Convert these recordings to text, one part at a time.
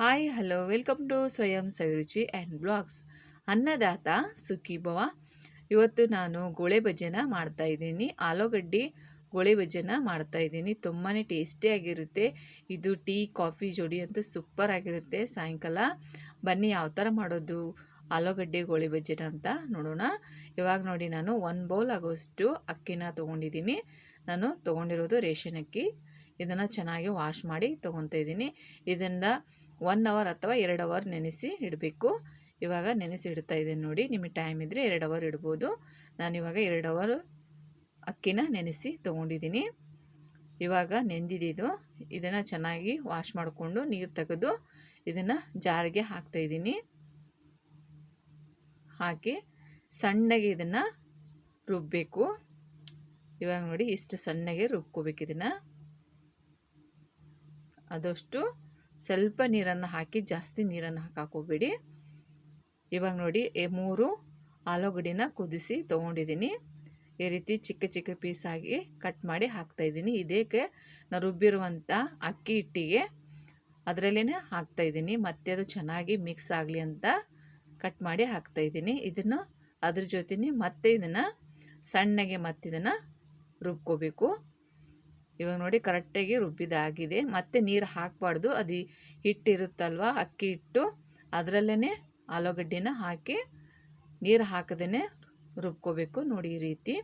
Hi hello welcome to ಸ್ವಯಂ ಸವಿರುಚಿ and blogs. ಅನ್ನದಾತ ಸುಖಿ ಭವ. ಇವತ್ತು ನಾನು ಗೋಳೆ ಬಜ್ಜಿನ ಮಾಡ್ತಾಯಿದ್ದೀನಿ. ಆಲೂಗಡ್ಡೆ ಗೋಳೆ ಬಜ್ಜಿನ ಮಾಡ್ತಾಯಿದ್ದೀನಿ. ತುಂಬಾ ಟೇಸ್ಟಿಯಾಗಿರುತ್ತೆ. ಇದು ಟೀ ಕಾಫಿ ಜೋಡಿ ಅಂತೂ ಸೂಪರ್ ಆಗಿರುತ್ತೆ. ಸಾಯಂಕಾಲ ಬನ್ನಿ ಯಾವ ಥರ ಮಾಡೋದು ಆಲೂಗಡ್ಡೆ ಗೋಳೆ ಬಜ್ಜಿನ ಅಂತ ನೋಡೋಣ. ಇವಾಗ ನೋಡಿ, ನಾನು 1 ಬೌಲ್ ಆಗೋಷ್ಟು ಅಕ್ಕಿನ ತೊಗೊಂಡಿದ್ದೀನಿ. ನಾನು ತೊಗೊಂಡಿರೋದು ರೇಷನ್ ಅಕ್ಕಿ. ಇದನ್ನು ಚೆನ್ನಾಗಿ ವಾಶ್ ಮಾಡಿ ತೊಗೊತಾ ಇದ್ದೀನಿ. ಇದರಿಂದ 1 ಅವರ್ ಅಥವಾ 2 ಅವರ್ ನೆನೆಸಿ ಇಡಬೇಕು. ಇವಾಗ ನೆನೆಸಿ ಇಡ್ತಾ ಇದ್ದೀನಿ ನೋಡಿ. ನಿಮಗೆ ಟೈಮ್ ಇದ್ದರೆ 2 ಅವರ್ ಇಡ್ಬೋದು. ನಾನಿವಾಗ 2 ಅವರ್ ಅಕ್ಕಿನ ನೆನೆಸಿ ತೊಗೊಂಡಿದ್ದೀನಿ. ಇವಾಗ ನೆಂದಿದ್ದು ಇದನ್ನು ಚೆನ್ನಾಗಿ ವಾಶ್ ಮಾಡಿಕೊಂಡು ನೀರು ತೆಗೆದು ಇದನ್ನು ಜಾರಿಗೆ ಹಾಕ್ತಾಯಿದ್ದೀನಿ. ಹಾಕಿ ಸಣ್ಣಗೆ ಇದನ್ನು ರುಬ್ಬಬೇಕು. ಇವಾಗ ನೋಡಿ, ಇಷ್ಟು ಸಣ್ಣಗೆ ರುಬ್ಕೋಬೇಕು. ಇದನ್ನು ಆದಷ್ಟು ಸ್ವಲ್ಪ ನೀರನ್ನು ಹಾಕಿ, ಜಾಸ್ತಿ ನೀರನ್ನು ಹಾಕೋಬೇಡಿ. ಇವಾಗ ನೋಡಿ, 3 ಆಲೂಗಡ್ಡೆನ ಕುದಿಸಿ ತೊಗೊಂಡಿದ್ದೀನಿ. ಈ ರೀತಿ ಚಿಕ್ಕ ಚಿಕ್ಕ ಪೀಸಾಗಿ ಕಟ್ ಮಾಡಿ ಹಾಕ್ತಾಯಿದ್ದೀನಿ. ಇದಕ್ಕೆ ನಾನು ರುಬ್ಬಿರುವಂಥ ಅಕ್ಕಿ ಹಿಟ್ಟಿಗೆ ಅದರಲ್ಲೇ ಹಾಕ್ತಾಯಿದ್ದೀನಿ. ಮತ್ತೆ ಅದು ಚೆನ್ನಾಗಿ ಮಿಕ್ಸ್ ಆಗಲಿ ಅಂತ ಕಟ್ ಮಾಡಿ ಹಾಕ್ತಾಯಿದ್ದೀನಿ. ಇದನ್ನು ಅದ್ರ ಜೊತೆನೇ ಮತ್ತೆ ಇದನ್ನು ಸಣ್ಣಗೆ ಇದನ್ನು ರುಬ್ಕೋಬೇಕು. ಇವಾಗ ನೋಡಿ, ಕರೆಕ್ಟಾಗಿ ರುಬ್ಬಿದಾಗಿದೆ. ಮತ್ತೆ ನೀರು ಹಾಕಬಾರ್ದು. ಅದು ಹಿಟ್ಟಿರುತ್ತಲ್ವ, ಅಕ್ಕಿ ಹಿಟ್ಟು, ಅದರಲ್ಲೇ ಆಲೂಗಡ್ಡೆನ ಹಾಕಿ ನೀರು ಹಾಕದೇ ರುಬ್ಕೋಬೇಕು. ನೋಡಿ, ಈ ರೀತಿ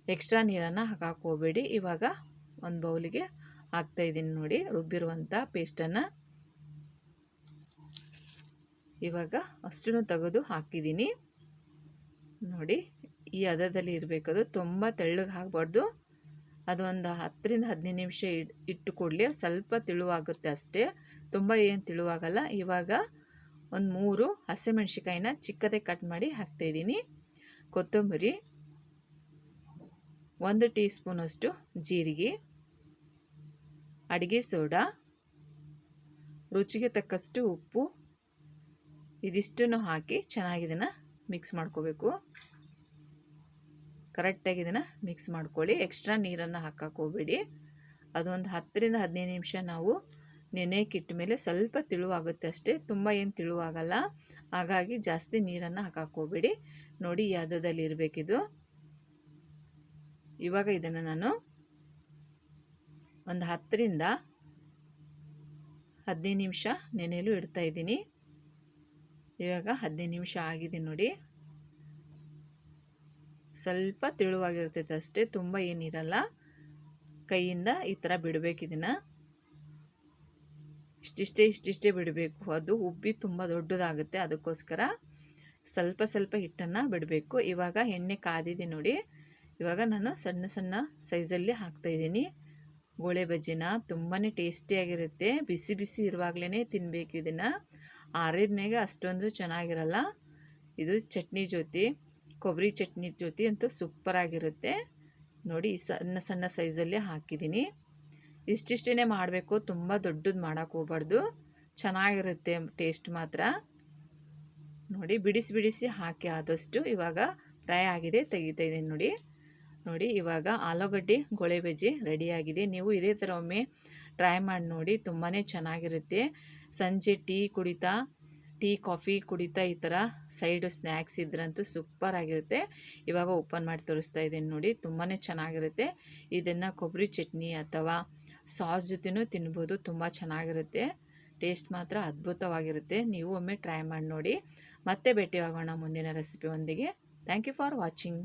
ಎಕ್ಸ್ಟ್ರಾ ನೀರನ್ನು ಹಾಕೋಬೇಡಿ. ಇವಾಗ ಒಂದು ಬೌಲಿಗೆ ಹಾಕ್ತಾಯಿದ್ದೀನಿ ನೋಡಿ ರುಬ್ಬಿರುವಂಥ ಪೇಸ್ಟನ್ನು. ಇವಾಗ ಅಷ್ಟನ್ನು ತೆಗೆದು ಹಾಕಿದ್ದೀನಿ ನೋಡಿ. ಈ ಹದದಲ್ಲಿ ಇರಬೇಕದು. ತುಂಬ ತೆಳ್ಳಗೆ ಆಗಬಾರ್ದು. ಅದು ಒಂದು 10ರಿಂದ 15 ನಿಮಿಷ ಇಟ್ಟು ಕೊಡಲಿ. ಸ್ವಲ್ಪ ತಿಳುವಾಗುತ್ತೆ ಅಷ್ಟೇ, ತುಂಬ ಏನು ತಿಳುವಾಗಲ್ಲ. ಇವಾಗ ಒಂದು 3 ಹಸಿಮೆಣ್ಸಿಕಾಯಿನ ಚಿಕ್ಕದಾಗಿ ಕಟ್ ಮಾಡಿ ಹಾಕ್ತಾಯಿದ್ದೀನಿ. ಕೊತ್ತಂಬರಿ, 1 ಟೀ ಸ್ಪೂನಷ್ಟು ಜೀರಿಗೆ, ಅಡುಗೆ ಸೋಡಾ, ರುಚಿಗೆ ತಕ್ಕಷ್ಟು ಉಪ್ಪು, ಇದಿಷ್ಟನ್ನು ಹಾಕಿ ಚೆನ್ನಾಗಿ ಇದನ್ನು ಮಿಕ್ಸ್ ಮಾಡ್ಕೋಬೇಕು. ಕರೆಕ್ಟಾಗಿ ಇದನ್ನು ಮಿಕ್ಸ್ ಮಾಡ್ಕೊಳ್ಳಿ. ಎಕ್ಸ್ಟ್ರಾ ನೀರನ್ನು ಹಾಕೋಬೇಡಿ. ಅದೊಂದು 10ರಿಂದ 15 ನಿಮಿಷ ನಾವು ನೆನೆಯಕ್ಕಿಟ್ಟ ಮೇಲೆ ಸ್ವಲ್ಪ ತಿಳುವಾಗುತ್ತೆ ಅಷ್ಟೇ, ತುಂಬ ಏನು ತಿಳುವಾಗಲ್ಲ. ಹಾಗಾಗಿ ಜಾಸ್ತಿ ನೀರನ್ನು ಹಾಕೋಬೇಡಿ. ನೋಡಿ, ಈ ಹದದಲ್ಲಿ ಇರಬೇಕಿದು. ಇವಾಗ ಇದನ್ನು ನಾನು ಒಂದು 10ರಿಂದ 15 ನಿಮಿಷ ನೆನೆಯಲು ಇಡ್ತಾಯಿದ್ದೀನಿ. ಇವಾಗ 15 ನಿಮಿಷ ಆಗಿದೆ ನೋಡಿ. ಸ್ವಲ್ಪ ತಿಳುವಾಗಿರ್ತೈತೆ ಅಷ್ಟೇ, ತುಂಬ ಏನಿರಲ್ಲ. ಕೈಯಿಂದ ಈ ಥರ ಬಿಡಬೇಕು. ಇದನ್ನು ಇಷ್ಟಿಷ್ಟೇ ಬಿಡಬೇಕು. ಅದು ಉಬ್ಬಿ ತುಂಬ ದೊಡ್ಡದಾಗುತ್ತೆ. ಅದಕ್ಕೋಸ್ಕರ ಸ್ವಲ್ಪ ಸ್ವಲ್ಪ ಹಿಟ್ಟನ್ನು ಬಿಡಬೇಕು. ಇವಾಗ ಎಣ್ಣೆ ಕಾದಿದೆ ನೋಡಿ. ಇವಾಗ ನಾನು ಸಣ್ಣ ಸಣ್ಣ ಸೈಜಲ್ಲಿ ಹಾಕ್ತಾಯಿದ್ದೀನಿ ಗೋಳೆ ಬಜ್ಜಿನ. ತುಂಬಾ ಟೇಸ್ಟಿಯಾಗಿರುತ್ತೆ. ಬಿಸಿ ಬಿಸಿ ಇರುವಾಗಲೇ ತಿನ್ನಬೇಕು. ಇದನ್ನು ಆರಿದ ಮೇಲೆ ಅಷ್ಟೊಂದು ಚೆನ್ನಾಗಿರಲ್ಲ. ಇದು ಚಟ್ನಿ ಜೊತೆ, ಕೊಬ್ಬರಿ ಚಟ್ನಿ ಜೊತೆ ಅಂತೂ ಸೂಪರಾಗಿರುತ್ತೆ ನೋಡಿ. ಸಣ್ಣ ಸಣ್ಣ ಸೈಜಲ್ಲೇ ಹಾಕಿದ್ದೀನಿ. ಇಷ್ಟಿಷ್ಟೇ ಮಾಡಬೇಕು, ತುಂಬ ದೊಡ್ಡದು ಮಾಡೋಕ್ಕೆ ಹೋಗ್ಬಾರ್ದು. ಚೆನ್ನಾಗಿರುತ್ತೆ ಟೇಸ್ಟ್ ಮಾತ್ರ. ನೋಡಿ, ಬಿಡಿಸಿ ಹಾಕಿ ಆದಷ್ಟು. ಇವಾಗ ಫ್ರೈ ಆಗಿದೆ, ತೆಗಿತಾ ಇದ್ದೀನಿ ನೋಡಿ. ನೋಡಿ, ಇವಾಗ ಆಲೂಗಡ್ಡೆ ಗೋಳೆ ಬಜ್ಜಿ ರೆಡಿಯಾಗಿದೆ. ನೀವು ಇದೇ ಥರ ಒಮ್ಮೆ ಟ್ರೈ ಮಾಡಿ ನೋಡಿ, ತುಂಬಾ ಚೆನ್ನಾಗಿರುತ್ತೆ. ಸಂಜೆ ಟೀ ಕಾಫಿ ಕುಡಿತಾ ಈ ಥರ ಸೈಡು ಸ್ನ್ಯಾಕ್ಸ್ ಇದ್ರಂತೂ ಸೂಪರ್ ಆಗಿರುತ್ತೆ. ಇವಾಗ ಓಪನ್ ಮಾಡಿ ತೋರಿಸ್ತಾ ಇದ್ದೀನಿ ನೋಡಿ. ತುಂಬಾ ಚೆನ್ನಾಗಿರುತ್ತೆ. ಇದನ್ನು ಕೊಬ್ಬರಿ ಚಟ್ನಿ ಅಥವಾ ಸಾಸ್ ಜೊತೆನೂ ತಿನ್ಬೋದು. ತುಂಬ ಚೆನ್ನಾಗಿರುತ್ತೆ. ಟೇಸ್ಟ್ ಮಾತ್ರ ಅದ್ಭುತವಾಗಿರುತ್ತೆ. ನೀವು ಒಮ್ಮೆ ಟ್ರೈ ಮಾಡಿ ನೋಡಿ. ಮತ್ತೆ ಭೇಟಿಯಾಗೋಣ ಮುಂದಿನ ರೆಸಿಪಿ ಒಂದಿಗೆ. Thank you for watching.